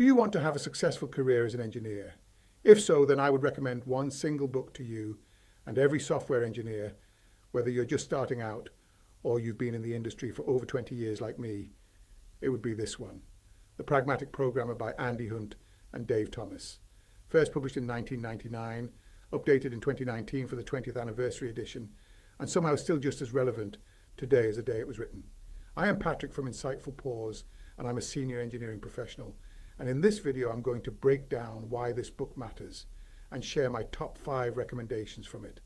Do you want to have a successful career as an engineer? If so, then I would recommend one single book to you and every software engineer, whether you're just starting out or you've been in the industry for over 20 years like me. It would be this one, The Pragmatic Programmer by Andy Hunt and Dave Thomas. First published in 1999, updated in 2019 for the 20th anniversary edition, and somehow still just as relevant today as the day it was written. I am Patrick from Insightful Pause, and I'm a senior engineering professional. And in this video, I'm going to break down why this book matters and share my top 5 recommendations from it,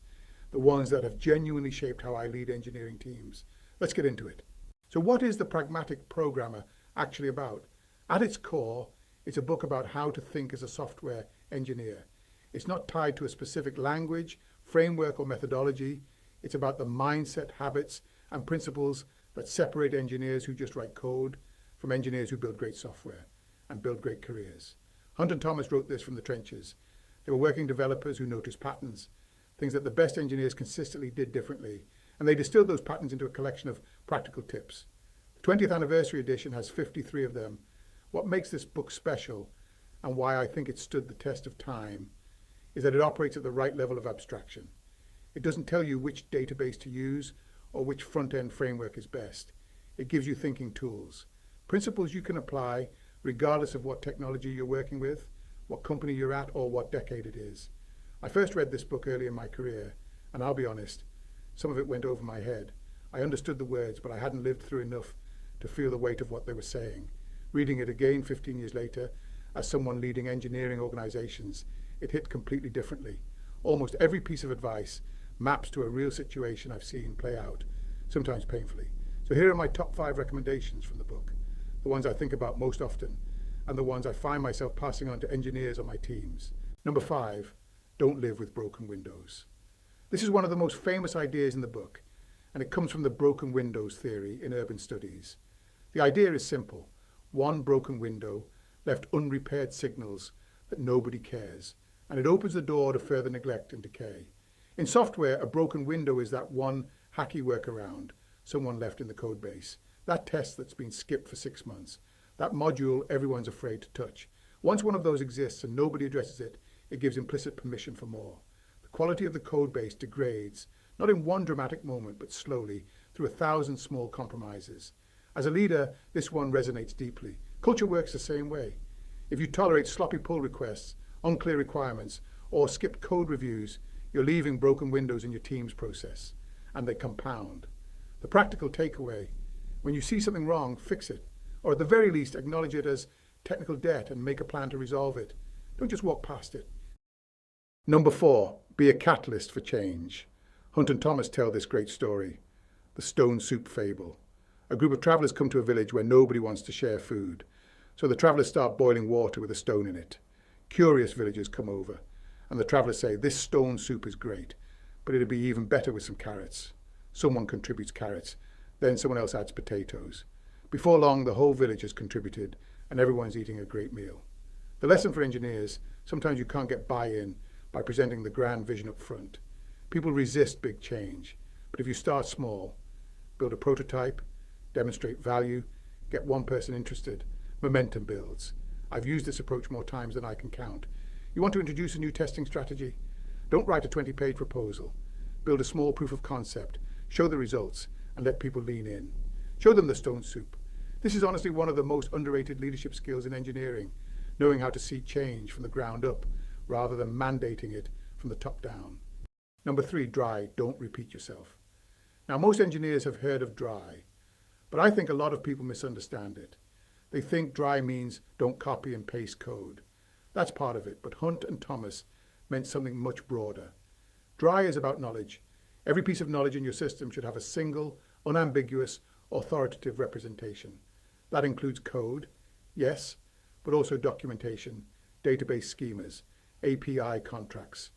the ones that have genuinely shaped how I lead engineering teams. Let's get into it. So what is The Pragmatic Programmer actually about? At its core, it's a book about how to think as a software engineer. It's not tied to a specific language, framework, or methodology. It's about the mindset, habits, and principles that separate engineers who just write code from engineers who build great software and build great careers. Hunt and Thomas wrote this from the trenches. They were working developers who noticed patterns, things that the best engineers consistently did differently, and they distilled those patterns into a collection of practical tips. The 20th anniversary edition has 53 of them. What makes this book special, and why I think it stood the test of time, is that it operates at the right level of abstraction. It doesn't tell you which database to use or which front-end framework is best. It gives you thinking tools, principles you can apply regardless of what technology you're working with, what company you're at, or what decade it is. I first read this book early in my career, and I'll be honest, some of it went over my head. I understood the words, but I hadn't lived through enough to feel the weight of what they were saying. Reading it again 15 years later, as someone leading engineering organizations, it hit completely differently. Almost every piece of advice maps to a real situation I've seen play out, sometimes painfully. So here are my top 5 recommendations from the book, the ones I think about most often, and the ones I find myself passing on to engineers on my teams. Number 5, don't live with broken windows. This is one of the most famous ideas in the book, and it comes from the broken windows theory in urban studies. The idea is simple. One broken window left unrepaired signals that nobody cares, and it opens the door to further neglect and decay. In software, a broken window is that one hacky workaround someone left in the code base, that test that's been skipped for 6 months, that module everyone's afraid to touch. Once one of those exists and nobody addresses it, it gives implicit permission for more. The quality of the code base degrades, not in one dramatic moment, but slowly, through 1,000 small compromises. As a leader, this one resonates deeply. Culture works the same way. If you tolerate sloppy pull requests, unclear requirements, or skipped code reviews, you're leaving broken windows in your team's process, and they compound. The practical takeaway: when you see something wrong, fix it, or at the very least acknowledge it as technical debt and make a plan to resolve it. Don't just walk past it. Number 4, be a catalyst for change. Hunt and Thomas tell this great story, the stone soup fable. A group of travelers come to a village where nobody wants to share food, so the travelers start boiling water with a stone in it. Curious villagers come over, and the travelers say, "This stone soup is great, but it'd be even better with some carrots." Someone contributes carrots, then someone else adds potatoes. Before long, the whole village has contributed, and everyone's eating a great meal. The lesson for engineers: sometimes you can't get buy-in by presenting the grand vision up front. People resist big change, but if you start small, build a prototype, demonstrate value, get one person interested, momentum builds. I've used this approach more times than I can count. You want to introduce a new testing strategy? Don't write a 20-page proposal. Build a small proof of concept, show the results, and let people lean in. Show them the stone soup. This is honestly one of the most underrated leadership skills in engineering, knowing how to see change from the ground up rather than mandating it from the top down. Number 3, dry, don't repeat yourself. Now, most engineers have heard of dry, but I think a lot of people misunderstand it. They think dry means don't copy and paste code. That's part of it, but Hunt and Thomas meant something much broader. Dry is about knowledge. Every piece of knowledge in your system should have a single, unambiguous, authoritative representation. That includes code, yes, but also documentation, database schemas, API contracts,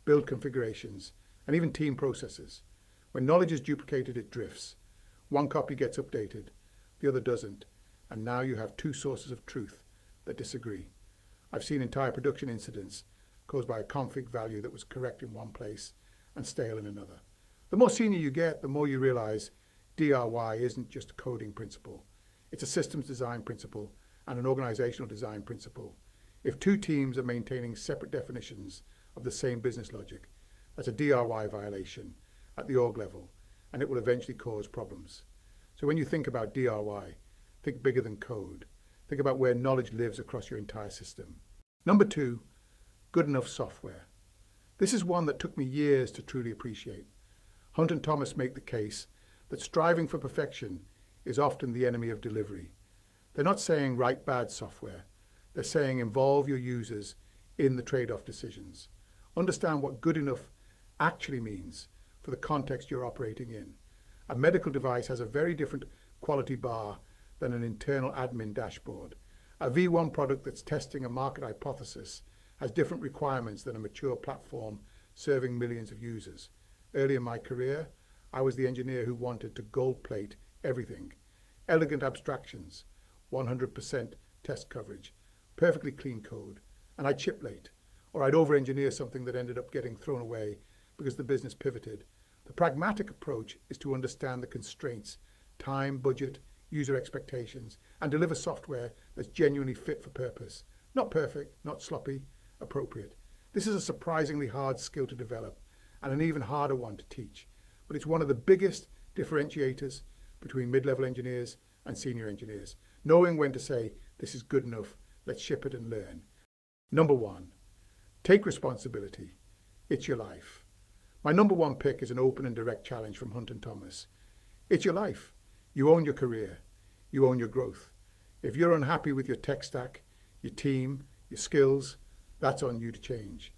build configurations, and even team processes. When knowledge is duplicated, it drifts. One copy gets updated, the other doesn't, and now you have 2 sources of truth that disagree. I've seen entire production incidents caused by a config value that was correct in one place and stale in another. The more senior you get, the more you realize DRY isn't just a coding principle. It's a systems design principle, and an organizational design principle. If two teams are maintaining separate definitions of the same business logic, that's a DRY violation at the org level, and it will eventually cause problems. So when you think about DRY, think bigger than code. Think about where knowledge lives across your entire system. Number 2, good enough software. This is one that took me years to truly appreciate. Hunt and Thomas make the case that striving for perfection is often the enemy of delivery. They're not saying write bad software. They're saying involve your users in the trade-off decisions. Understand what good enough actually means for the context you're operating in. A medical device has a very different quality bar than an internal admin dashboard. A V1 product that's testing a market hypothesis has different requirements than a mature platform serving millions of users. Early in my career, I was the engineer who wanted to gold plate everything. Elegant abstractions, 100% test coverage, perfectly clean code, and I'd chip late, or I'd over-engineer something that ended up getting thrown away because the business pivoted. The pragmatic approach is to understand the constraints, time, budget, user expectations, and deliver software that's genuinely fit for purpose. Not perfect, not sloppy, appropriate. This is a surprisingly hard skill to develop and an even harder one to teach, but it's one of the biggest differentiators between mid-level engineers and senior engineers, knowing when to say, this is good enough, let's ship it and learn. Number 1, take responsibility. It's your life. My number 1 pick is an open and direct challenge from Hunt and Thomas. It's your life. You own your career. You own your growth. If you're unhappy with your tech stack, your team, your skills, that's on you to change.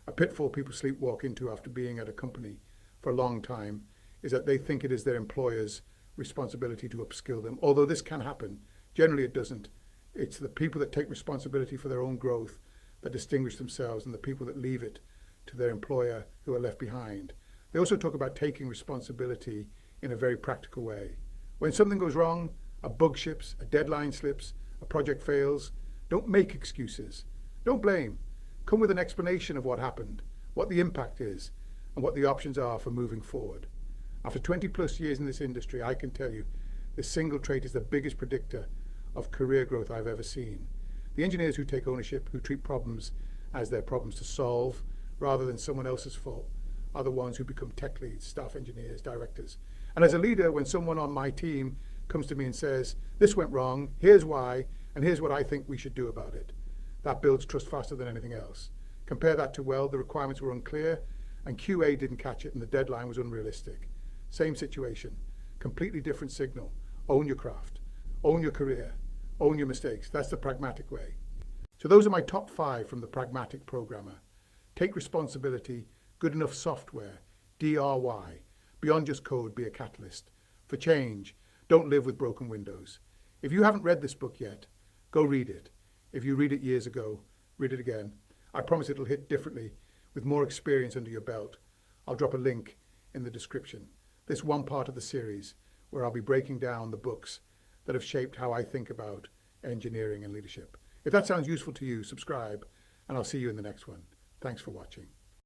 A pitfall people sleepwalk into after being at a company for a long time is that they think it is their employer's responsibility to upskill them. Although this can happen, generally it doesn't. It's the people that take responsibility for their own growth that distinguish themselves, and the people that leave it to their employer who are left behind. They also talk about taking responsibility in a very practical way. When something goes wrong, a bug ships, a deadline slips, a project fails, don't make excuses. Don't blame. Come with an explanation of what happened, what the impact is, and what the options are for moving forward. After 20 plus years in this industry, I can tell you this single trait is the biggest predictor of career growth I've ever seen. The engineers who take ownership, who treat problems as their problems to solve rather than someone else's fault, are the ones who become tech leads, staff engineers, directors. And as a leader, when someone on my team comes to me and says, this went wrong, here's why, and here's what I think we should do about it, that builds trust faster than anything else. Compare that to, well, the requirements were unclear and QA didn't catch it and the deadline was unrealistic. Same situation, completely different signal. Own your craft, own your career, own your mistakes. That's the pragmatic way. So those are my top 5 from the Pragmatic Programmer. Take responsibility, good enough software, DRY, beyond just code, be a catalyst. For change, don't live with broken windows. If you haven't read this book yet, go read it. If you read it years ago, read it again. I promise it'll hit differently with more experience under your belt. I'll drop a link in the description. This one part of the series where I'll be breaking down the books that have shaped how I think about engineering and leadership. If that sounds useful to you, subscribe, and I'll see you in the next one. Thanks for watching.